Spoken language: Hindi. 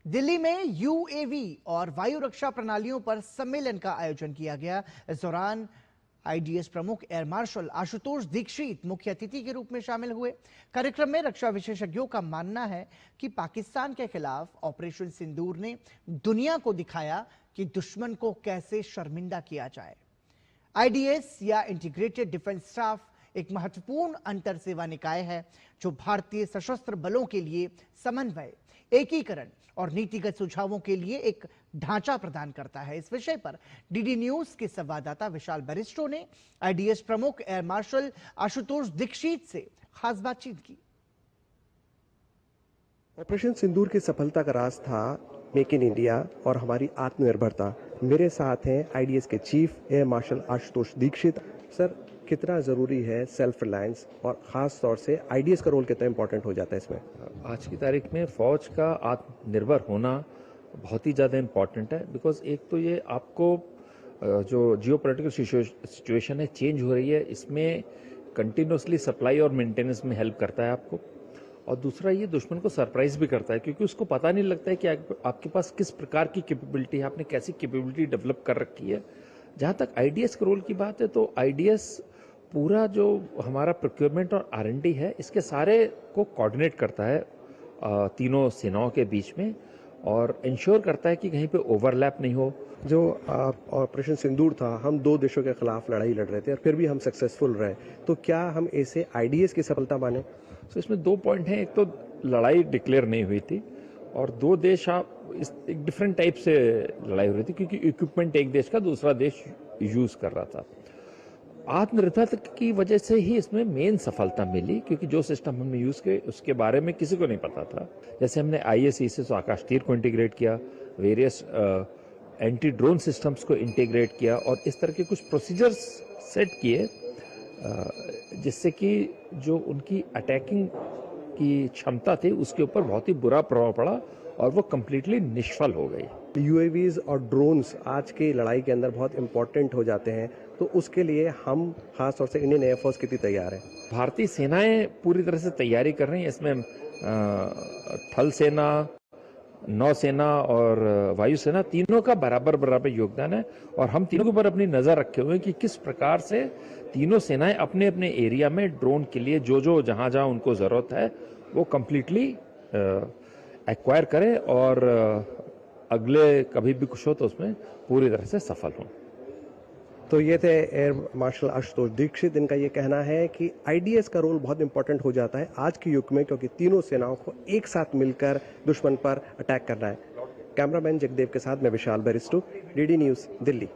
दिल्ली में यूएवी और वायु रक्षा प्रणालियों पर सम्मेलन का आयोजन किया गया। इस दौरान आईडीएस प्रमुख एयर मार्शल आशुतोष दीक्षित मुख्य अतिथि के रूप में शामिल हुए। कार्यक्रम में रक्षा विशेषज्ञों का मानना है कि पाकिस्तान के खिलाफ ऑपरेशन सिंदूर ने दुनिया को दिखाया कि दुश्मन को कैसे शर्मिंदा किया जाए। आईडीएस या इंटीग्रेटेड डिफेंस स्टाफ एक महत्वपूर्ण अंतर सेवा निकाय है जो भारतीय सशस्त्र बलों के लिए समन्वय, एकीकरण और नीतिगत सुझावों के लिए एक ढांचा प्रदान करता है। इस विषय पर डीडी न्यूज के संवाददाता विशाल बरिस्टो ने आईडीएस प्रमुख एयर मार्शल आशुतोष दीक्षित से खास बातचीत की। ऑपरेशन सिंदूर की सफलता का राज था मेक इन इंडिया और हमारी आत्मनिर्भरता। मेरे साथ हैं आईडीएस के chief air marshal Ashutosh Dixit. Sir, कितना ज़रूरी है सेल्फ रिलायंस और ख़ास तौर से आईडीएस का रोल कितना इंपॉर्टेंट हो जाता है इसमें? आज की तारीख में फौज का आत्मनिर्भर होना बहुत ही ज़्यादा इम्पॉर्टेंट है। बिकॉज एक तो ये आपको जो जियोपॉलिटिकल सिचुएशन है चेंज हो रही है, इसमें कंटिन्यूसली सप्लाई और मेंटेनेंस में हेल्प करता है आपको। और दूसरा ये दुश्मन को सरप्राइज भी करता है क्योंकि उसको पता नहीं लगता है कि आपके पास किस प्रकार की कैपेबिलिटी है, आपने कैसी कैपेबिलिटी डेवलप कर रखी है। जहाँ तक आईडीएस के रोल की बात है तो आईडीएस पूरा जो हमारा प्रोक्योरमेंट और आरएनडी है इसके सारे को कोऑर्डिनेट करता है तीनों सेनाओं के बीच में और इंश्योर करता है कि कहीं पे ओवरलैप नहीं हो। जो ऑपरेशन सिंदूर था, हम दो देशों के खिलाफ लड़ाई लड़ रहे थे और फिर भी हम सक्सेसफुल रहे, तो क्या हम इसे आईडीएस की सफलता माने? तो इसमें दो पॉइंट हैं। एक तो लड़ाई डिक्लेयर नहीं हुई थी और दो देश एक डिफरेंट टाइप से लड़ाई हो रही थी क्योंकि इक्विपमेंट एक देश का दूसरा देश यूज कर रहा था। आत्मनिर्भरता की वजह से ही इसमें मेन सफलता मिली क्योंकि जो सिस्टम हमने यूज किए उसके बारे में किसी को नहीं पता था। जैसे हमने आईएसई से आकाश तीर को इंटीग्रेट किया, वेरियस एंटी ड्रोन सिस्टम्स को इंटीग्रेट किया और इस तरह के कुछ प्रोसीजर्स सेट किए जिससे कि जो उनकी अटैकिंग की क्षमता थी उसके ऊपर बहुत ही बुरा प्रभाव पड़ा और वो कम्प्लीटली निष्फल हो गई। यूएवीज और ड्रोन्स आज की लड़ाई के अंदर बहुत इंपॉर्टेंट हो जाते हैं, तो उसके लिए हम खास तौर से इंडियन एयरफोर्स कितनी तैयार है? भारतीय सेनाएं पूरी तरह से तैयारी कर रही हैं। इसमें थल सेना, नौसेना और वायुसेना तीनों का बराबर बराबर योगदान है और हम तीनों के ऊपर अपनी नजर रखे हुए हैं कि किस प्रकार से तीनों सेनाएं अपने अपने एरिया में ड्रोन के लिए जो जहां जहां उनको जरूरत है वो कंप्लीटली एक्वायर करें और अगले कभी भी कुछ हो तो उसमें पूरी तरह से सफल हों। तो ये थे एयर मार्शल आशुतोष दीक्षित। इनका ये कहना है कि आईडीएस का रोल बहुत इंपॉर्टेंट हो जाता है आज के युग में क्योंकि तीनों सेनाओं को एक साथ मिलकर दुश्मन पर अटैक करना है। कैमरामैन जगदेव के साथ मैं विशाल बरिस्टो, डीडी न्यूज़, दिल्ली।